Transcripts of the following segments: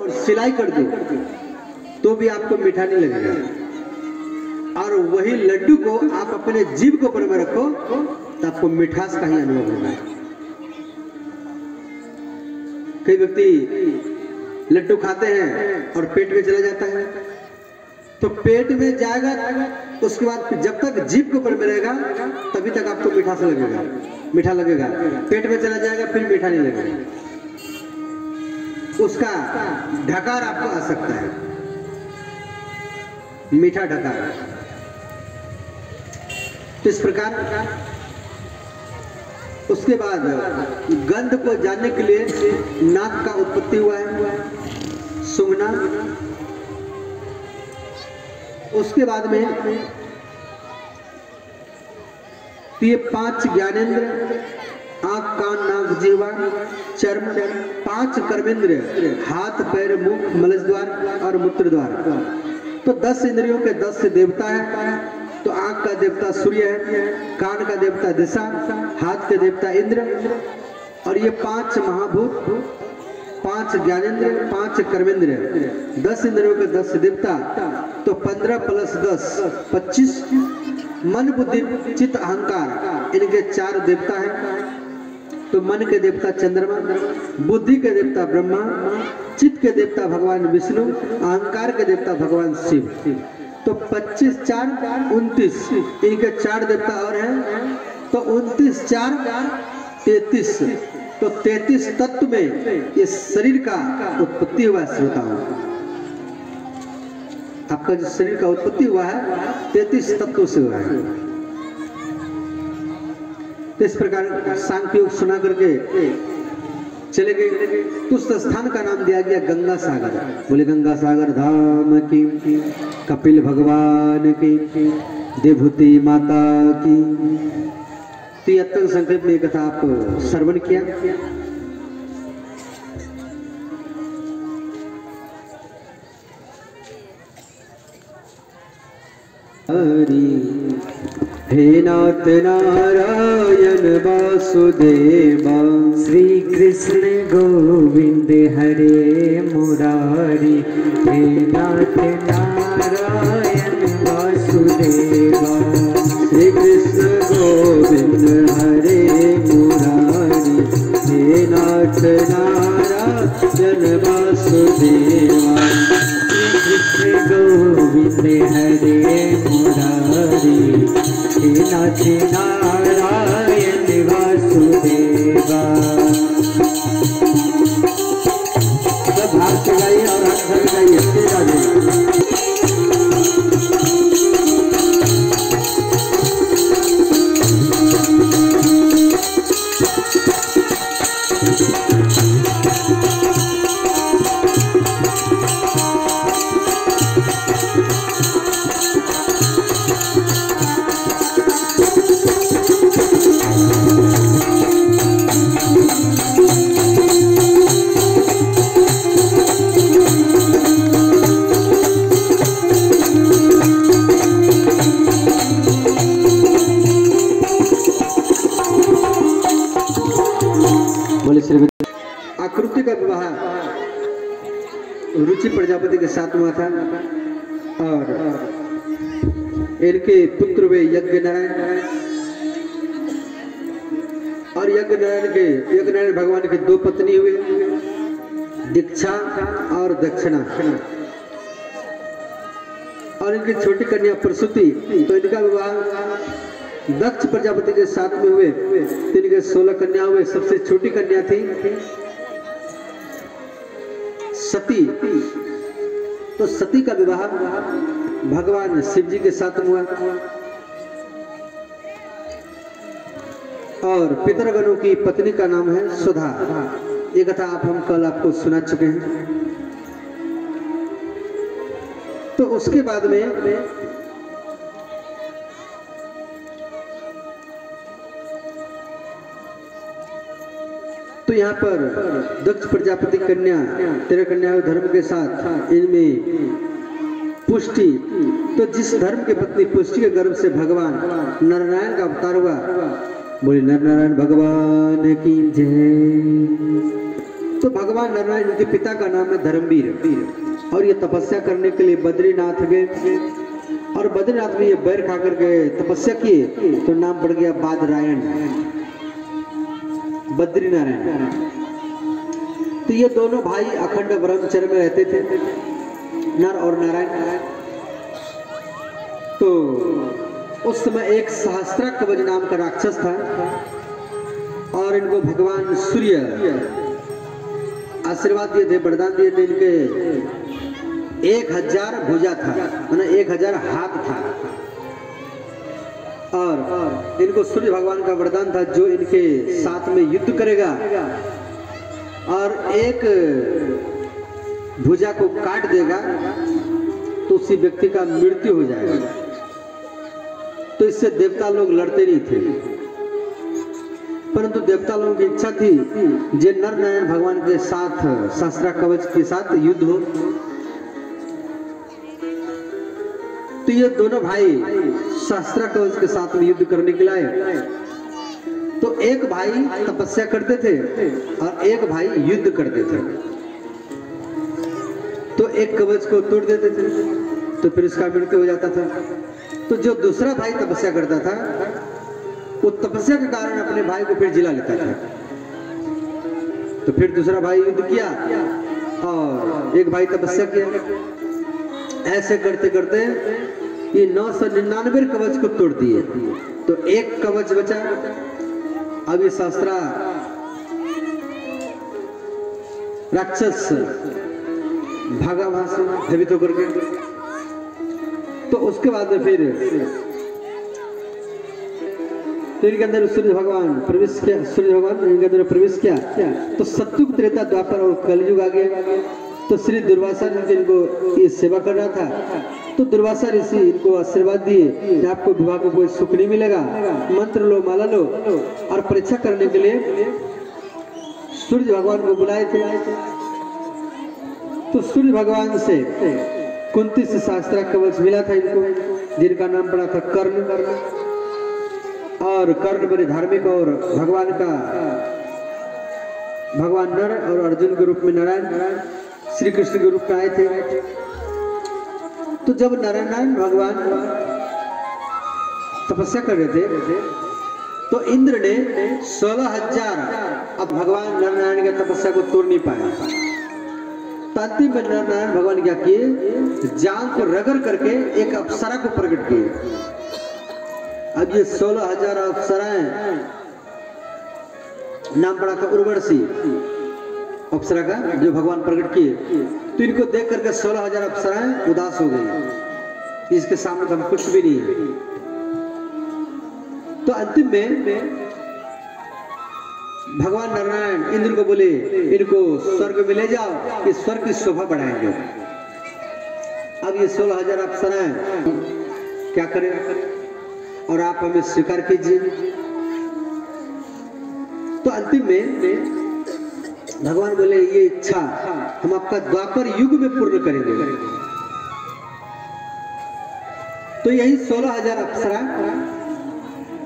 और सिलाई कर दो तो भी आपको मीठा नहीं लगेगा। और वही लड्डू को आप अपने जीभ के ऊपर में रखो तो आपको मिठास का ही अनुभव होगा। कई व्यक्ति लड्डू खाते हैं और पेट में चला जाता है, तो पेट में जाएगा, उसके बाद जब तक जीभ के ऊपर में रहेगा तभी तक आपको मीठा से लगेगा, मीठा लगेगा। पेट में चला जाएगा फिर मीठा नहीं लगेगा, उसका ढकार आपको आ सकता है, मीठा ढकार। इस प्रकार उसके बाद गंध को जानने के लिए नाक का उत्पत्ति हुआ है, सूंघना। उसके बाद में ये 5 ज्ञानेंद्र, आंख, कान, नाक, जीवा, चर्म, 5 कर्मेंद्र, हाथ, पैर, मुख, मलद्वार और मूत्र द्वार। तो 10 इंद्रियों के 10 देवता है। तो आंख का देवता सूर्य है, कान का देवता दिशा, हाथ के देवता इंद्र, और ये 5 महाभूत, 5 ज्ञानेंद्र, 5 कर्मेंद्र, 10 इंद्रियों के 10 देवता। तो 15 + 10 25। मन, बुद्धि, चित्त, अहंकार, इनके 4 देवता हैं। तो मन के देवता चंद्रमा, बुद्धि के देवता ब्रह्मा, चित्त के देवता भगवान विष्णु, अहंकार के देवता भगवान शिव। तो 25 × 4 = 29, इनके 4 देवता और हैं। तो 29 × 4 = 33। तो 33 तत्व में ये शरीर का उत्पत्ति हुआ है। श्रोताओं, आपका जो शरीर का उत्पत्ति हुआ है 33 तत्वों से हुआ है। तो इस प्रकार सांख्य योग सुना करके चले गए। तो उस स्थान का नाम दिया गया गंगा सागर। बोले गंगा सागर धाम की, कपिल भगवान की, देवभूति माता की। तो अत्यंत संक्षेप में कथा आप श्रवण किया। हे नाथ नारायण वासुदेवा, श्री कृष्ण गोविंद हरे मुरारी। हे नाथ नारायण वासुदेवा, श्री कृष्ण गोविंद हरे मुरारी। हे नाथ नारायण वासुदेवा, श्री कृष्ण गोविंद हरे मुरारी। हे नाथ नारायण वासुदेवा। सब हाथ चलाइए और हाथ धर जाइए, तेज आ जाइए। आकृति का विवाह रुचि प्रजापति के साथ हुआ था और इनके पुत्र वे यज्ञ नारायण। और यज्ञ नारायण भगवान के 2 पत्नी हुई, दीक्षा और दक्षिणा। और इनकी छोटी कन्या प्रसूति। तो इनका विवाह दक्ष प्रजापति के साथ में हुए। इनके 16 कन्या हुए। सबसे छोटी कन्या थी सती। तो सती का विवाह भगवान शिव जी के साथ हुआ। और पितरगणों की पत्नी का नाम है सुधा। ये कथा हम कल आपको सुना चुके हैं। तो उसके बाद में तो यहाँ पर दक्ष प्रजापति कन्या 13 कन्या धर्म के साथ इनमें पुष्टि। तो जिस धर्म के पत्नी पुष्टि के गर्भ से भगवान नरनारायण का अवतार हुआ। बोले नरनारायण भगवान की जय। तो भगवान नारायण, इनके पिता का नाम है धर्मवीर, और ये तपस्या करने के लिए बद्रीनाथ गए, और बद्रीनाथ में ये बैर खा करके तपस्या किए, तो नाम पड़ गया बादरायण, बद्रीनारायण। तो ये दोनों भाई अखंड ब्रह्मचर्य में रहते थे, नर और नारायण। तो उस समय एक सहस्त्र कवच नाम का राक्षस था, और इनको भगवान सूर्य आशीर्वाद दिए थे, वरदान दिए थे। इनके 1000 भुजा था, माना 1000 हाथ था, और इनको सूर्य भगवान का वरदान था, जो इनके साथ में युद्ध करेगा और एक भुजा को काट देगा तो उसी व्यक्ति का मृत्यु हो जाएगा। तो इससे देवता लोग लड़ते नहीं थे, परंतु देवता लोगों की इच्छा थी जे नर नारायण भगवान के साथ सहस्त्र कवच के साथ युद्ध हो। तो ये दोनों भाई सहस्त्र कवच के साथ में युद्ध करने के लिए, तो एक भाई तपस्या करते थे और एक भाई युद्ध करते थे। तो एक कवच को तोड़ देते थे तो फिर उसका मृत्यु हो जाता था। तो जो दूसरा भाई तपस्या करता था, वो तपस्या के कारण अपने भाई को फिर जिला लेता था। तो फिर दूसरा भाई युद्ध किया और एक भाई तपस्या किया। ऐसे करते करते ये 999 कवच को तोड़ दिए, तो एक कवच बचा। अब ये सहस्त्र राक्षस भागा वहां से भयभीत होकर के। तो उसके बाद में फिर इनके अंदर सूर्य भगवान प्रवेश किया, सूर्य भगवान इनके अंदर प्रवेश किया। तो सत्युग, त्रेता, द्वापर और कलयुग आ गया। तो श्री दुर्वासा जी इनको ये सेवा कर रहा था। तो दुर्वासा ऋषि इनको आशीर्वाद दिए कि आपको विवाह को कोई सुख नहीं मिलेगा, मंत्र लो, माला लो। और परीक्षा करने के लिए सूर्य भगवान को बुलाए थे। तो सूर्य भगवान से कुंती से सहस्त्र कवच मिला था इनको, जिनका नाम पड़ा था कर्ण। और कर्ण बड़े धार्मिक और भगवान नर और अर्जुन के रूप में नारायण श्री कृष्ण के रूप में आए थे। तो जब नारायण भगवान तपस्या कर रहे थे, तो इंद्र ने 16,000, अब भगवान नारायण की तपस्या को तोड़ नहीं पाया। तो अंतिम में नारायण भगवान क्या किए, जाल को रगड़ करके एक अप्सरा को प्रकट किए। अब ये 16,000 अप्सराएं, नाम पड़ा था उर्वशी अप्सरा का, जो भगवान प्रकट किए। तो इनको देख करके 16,000 अप्सराएं उदास हो गई, इसके सामने तो हम कुछ भी नहीं है। तो अंतिम में भगवान नारायण इंद्र को बोले, इनको स्वर्ग में ले जाओ, ये स्वर्ग की शोभा बढ़ाएंगे। अब ये 16,000 अप्सराएं क्या करें, और आप हमें स्वीकार कीजिए। तो अंतिम में भगवान बोले, ये इच्छा हम आपका द्वापर युग में पूर्ण करेंगे। तो यही 16,000 अप्सरा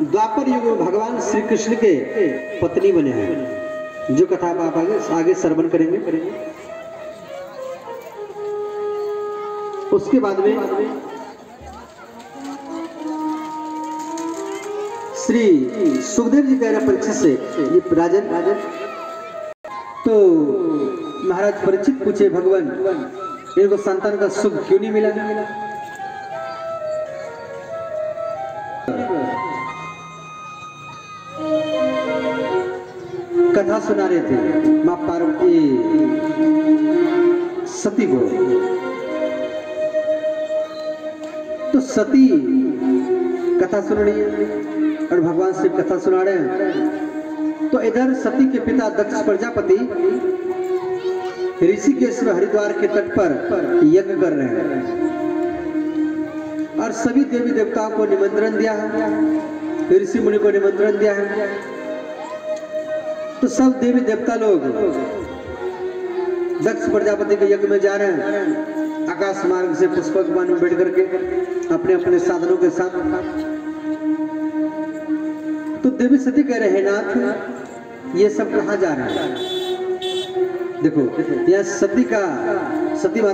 द्वापर युग में भगवान श्री कृष्ण के पत्नी बने हैं, जो कथा आप आगे श्रवण करेंगे। उसके बाद में श्री सुखदेव जी कह रहे परीक्षित से, ये राजन तो महाराज परीक्षित पूछे, भगवान इनको संतान का सुख क्यों नहीं मिला? कथा सुना रहे थे मां पार्वती सती को। तो सती कथा सुन रही है और भगवान शिव कथा सुना रहे हैं। तो इधर सती के पिता दक्ष प्रजापति ऋषिकेश में हरिद्वार के तट पर यज्ञ कर रहे हैं और सभी देवी देवताओं को निमंत्रण दिया है, ऋषि मुनि को निमंत्रण दिया है। तो सब देवी देवता लोग दक्ष प्रजापति के यज्ञ में जा रहे हैं, आकाश मार्ग से पुष्पक वन में बैठ करके अपने अपने साधनों के साथ। तो देवी सती कह रहे हैं, नाथ ये सब कहाँ जा रहे हैं? देखो यह सती का, सती माता